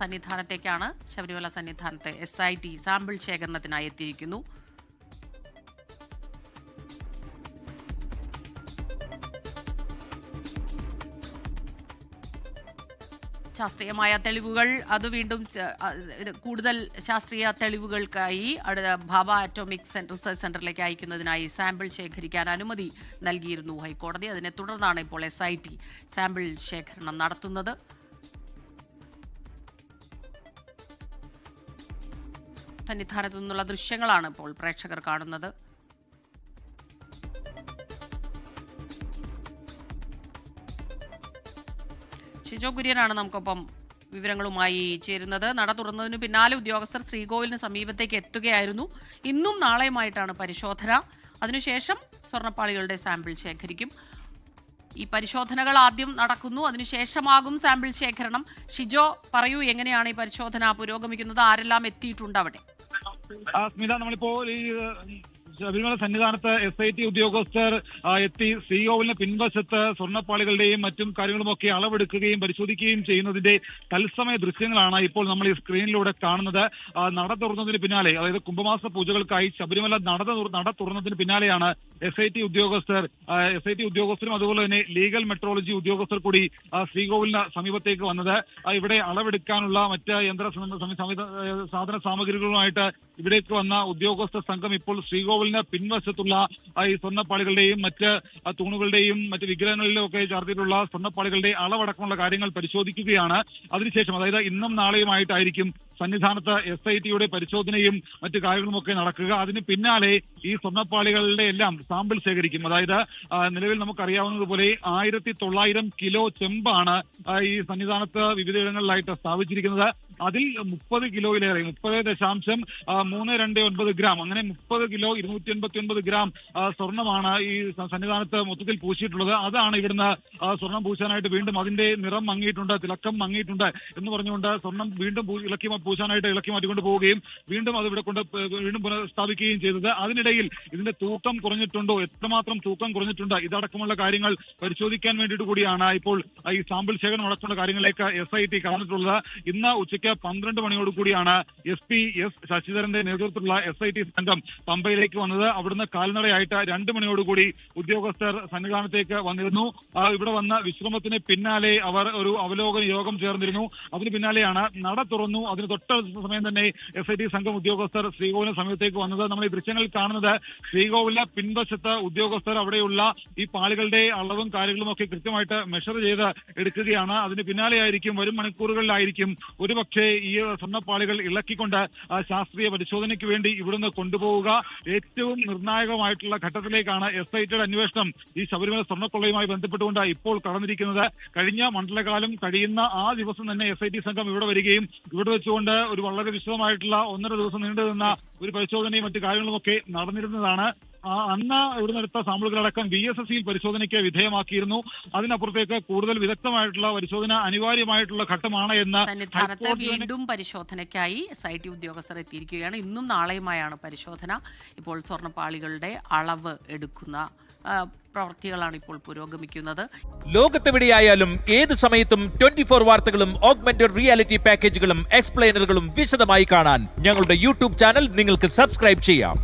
സന്നിധാനത്തേക്കാണ്. Sabarimala സന്നിധാനത്തെ SIT sample ശേഖരണത്തിനായി എത്തിയിരിക്കുന്നു. ശാസ്ത്രീയമായ തെളിവുകൾ, അത് വീണ്ടും കൂടുതൽ ശാസ്ത്രീയ തെളിവുകൾക്കായി ഭാഭ ആറ്റോമിക് റിസർച്ച് സെന്ററിലേക്ക് അയക്കുന്നതിനായി സാമ്പിൾ ശേഖരിക്കാൻ അനുമതി നൽകിയിരുന്നു ഹൈക്കോടതി. അതിനെ തുടർന്നാണ് ഇപ്പോൾ SIT സാമ്പിൾ ശേഖരണം നടത്തുന്നത്. സന്നിധാനത്തു നിന്നുള്ള ദൃശ്യങ്ങളാണ് ഇപ്പോൾ പ്രേക്ഷകർ കാണുന്നത്. ഷിജോ കുര്യനാണ് നമുക്കൊപ്പം വിവരങ്ങളുമായി ചേരുന്നത്. നട തുറന്നതിന് പിന്നാലെ ഉദ്യോഗസ്ഥർ ശ്രീകോവിലിന് സമീപത്തേക്ക് എത്തുകയായിരുന്നു. ഇന്നും നാളെയുമായിട്ടാണ് പരിശോധന. അതിനുശേഷം സ്വർണ്ണപ്പാളികളുടെ സാമ്പിൾ ശേഖരിക്കും. ഈ പരിശോധനകൾ ആദ്യം നടക്കുന്നു, അതിനുശേഷമാകും സാമ്പിൾ ശേഖരണം. ഷിജോ, പറയൂ, എങ്ങനെയാണ് ഈ പരിശോധന പുരോഗമിക്കുന്നത്? ആരെല്ലാം എത്തിയിട്ടുണ്ട് അവിടെ? സ്മിത, നമ്മളിപ്പോ ഈ ശബരിമല സന്നിധാനത്ത് SIT ഉദ്യോഗസ്ഥർ എത്തി ശ്രീകോവിലിന് പിൻവശത്ത് സ്വർണ്ണപ്പാളികളുടെയും മറ്റും കാര്യങ്ങളുമൊക്കെ അളവെടുക്കുകയും പരിശോധിക്കുകയും ചെയ്യുന്നതിന്റെ തത്സമയ ദൃശ്യങ്ങളാണ് ഇപ്പോൾ നമ്മൾ ഈ സ്ക്രീനിലൂടെ കാണുന്നത്. നട തുറന്നതിന് പിന്നാലെ, അതായത് കുംഭമാസ പൂജകൾക്കായി ശബരിമല നട തുറന്നതിന് പിന്നാലെയാണ് SIT ഉദ്യോഗസ്ഥരും അതുപോലെ തന്നെ ലീഗൽ മെട്രോളജി ഉദ്യോഗസ്ഥർ കൂടി ശ്രീകോവിലിന് സമീപത്തേക്ക് വന്നത്. ഇവിടെ അളവെടുക്കാനുള്ള മറ്റ് സാധന സാമഗ്രികളുമായിട്ട് ഇവിടേക്ക് വന്ന ഉദ്യോഗസ്ഥ സംഘം ഇപ്പോൾ ശ്രീകോവിലിന് പിൻവശത്തുള്ള ഈ സ്വർണ്ണപ്പാളികളുടെയും മറ്റ് തൂണുകളുടെയും മറ്റ് വിഗ്രഹങ്ങളിലും ഒക്കെ ചേർത്തിട്ടുള്ള സ്വർണ്ണപ്പാളികളുടെ അളവടക്കമുള്ള കാര്യങ്ങൾ പരിശോധിക്കുകയാണ്. അതിനുശേഷം, അതായത് ഇന്നും നാളെയുമായിട്ടായിരിക്കും സന്നിധാനത്ത് SITയുടെ പരിശോധനയും മറ്റു കാര്യങ്ങളുമൊക്കെ നടക്കുക. അതിന് പിന്നാലെ ഈ സ്വർണ്ണപ്പാളികളുടെ എല്ലാം സാമ്പിൾ ശേഖരിക്കും. അതായത് നിലവിൽ നമുക്കറിയാവുന്നതുപോലെ 1900 കിലോ ചെമ്പാണ് ഈ സന്നിധാനത്ത് വിവിധയിടങ്ങളിലായിട്ട് സ്ഥാപിച്ചിരിക്കുന്നത്. അതിൽ 30 കിലോയിലേറെ, 30.329 ഗ്രാം, അങ്ങനെ 30 കിലോ 289 ഗ്രാം സ്വർണമാണ് ഈ സന്നിധാനത്ത് മൊത്തത്തിൽ പൂശിയിട്ടുള്ളത്. അതാണ് ഇവിടുന്ന് സ്വർണം പൂശാനായിട്ട് വീണ്ടും അതിന്റെ നിറം മങ്ങിയിട്ടുണ്ട്, തിളക്കം മങ്ങിയിട്ടുണ്ട് എന്ന് പറഞ്ഞുകൊണ്ട് സ്വർണം വീണ്ടും പൂശാനായിട്ട് ഇളക്കി മാറ്റിക്കൊണ്ട് പോവുകയും വീണ്ടും അത് ഇവിടെ കൊണ്ട് വീണ്ടും പുനഃസ്ഥാപിക്കുകയും ചെയ്തത്. അതിനിടയിൽ ഇതിന്റെ തൂക്കം കുറഞ്ഞിട്ടുണ്ടോ, എത്രമാത്രം തൂക്കം കുറഞ്ഞിട്ടുണ്ട്, ഇതടക്കമുള്ള കാര്യങ്ങൾ പരിശോധിക്കാൻ വേണ്ടിയിട്ട് കൂടിയാണ് ഇപ്പോൾ ഈ സാമ്പിൾ ശേഖരണം അടക്കമുള്ള കാര്യങ്ങളിലേക്ക് SIT കടന്നിട്ടുള്ളത്. ഇന്ന് ഉച്ചയ്ക്ക് 12 മണിയോടുകൂടിയാണ് SP S ശശിധരന്റെ നേതൃത്വത്തിലുള്ള SIT സംഘം പമ്പയിലേക്ക് വന്നത്. അവിടുന്ന് കാൽനടയായിട്ട് 2 മണിയോടുകൂടി ഉദ്യോഗസ്ഥർ സന്നിധാനത്തേക്ക് വന്നിരുന്നു. ഇവിടെ വന്ന വിശ്രമത്തിന് പിന്നാലെ അവർ ഒരു അവലോകന യോഗം ചേർന്നിരുന്നു. അതിന് പിന്നാലെയാണ് നട തുറന്നു. അതിന് തൊട്ട സമയം തന്നെ SIT സംഘം ഉദ്യോഗസ്ഥർ ശ്രീകോവിലിന് സമീപത്തേക്ക് വന്നത്. നമ്മൾ ഈ ദൃശ്യങ്ങളിൽ കാണുന്നത് ശ്രീകോവിലിന് പിൻവശത്ത് ഉദ്യോഗസ്ഥർ അവിടെയുള്ള ഈ പാളികളുടെ അളവും കാര്യങ്ങളും ഒക്കെ കൃത്യമായിട്ട് മെഷർ ചെയ്ത് എടുക്കുകയാണ്. അതിന് പിന്നാലെയായിരിക്കും, വരും മണിക്കൂറുകളിലായിരിക്കും ഒരുപക്ഷെ ഈ സ്വർണ്ണപ്പാളികൾ ഇളക്കിക്കൊണ്ട് ശാസ്ത്രീയ പരിശോധനയ്ക്ക് വേണ്ടി ഇവിടുന്ന് കൊണ്ടുപോവുക. ഏറ്റവും നിർണായകമായിട്ടുള്ള ഘട്ടത്തിലേക്കാണ് SITയുടെ അന്വേഷണം ഈ ശബരിമല സ്വർണ്ണക്കൊള്ളയുമായി ബന്ധപ്പെട്ടുകൊണ്ട് ഇപ്പോൾ കടന്നിരിക്കുന്നത്. കഴിഞ്ഞ മണ്ഡലകാലം കഴിയുന്ന ആ ദിവസം തന്നെ SIT സംഘം ഇവിടെ വരികയും ഇവിടെ വെച്ചുകൊണ്ട് ഒരു വളരെ വിശദമായിട്ടുള്ള 1.5 ദിവസം നീണ്ടുനിന്ന ഒരു പരിശോധനയും മറ്റു കാര്യങ്ങളുമൊക്കെ നടന്നിരുന്നതാണ്. അന്ന് ഇവിടുന്ന് എടുത്ത സാമ്പിളുകളടക്കം VSSCയിൽ പരിശോധനയ്ക്ക് വിധേയമാക്കിയിരുന്നു. അതിനപ്പുറത്തേക്ക് കൂടുതൽ വിദഗ്ധമായിട്ടുള്ള പരിശോധന അനിവാര്യമായിട്ടുള്ള ഘട്ടമാണ് എന്ന് സന്നിധാനത്ത് വീണ്ടും പരിശോധനയ്ക്കായി SIT ഉദ്യോഗസ്ഥർ എത്തിയിരിക്കുകയാണ്. ഇന്നും നാളെയുമായാണ് പരിശോധന. ഇപ്പോൾ സ്വർണ്ണപ്പാളികളുടെ അളവ് എടുക്കുന്ന പ്രവൃത്തികളാണ് ഇപ്പോൾ പുരോഗമിക്കുന്നത്. ലോകത്തെവിടെയായാലും ഏത് സമയത്തും 24 വാർത്തകളും ഓഗ്മെന്റഡ് റിയാലിറ്റി പാക്കേജുകളും എക്സ്പ്ലെയിനറുകളും വിശദമായി കാണാൻ ഞങ്ങളുടെ YouTube ചാനൽ നിങ്ങൾക്ക് സബ്സ്ക്രൈബ് ചെയ്യാം.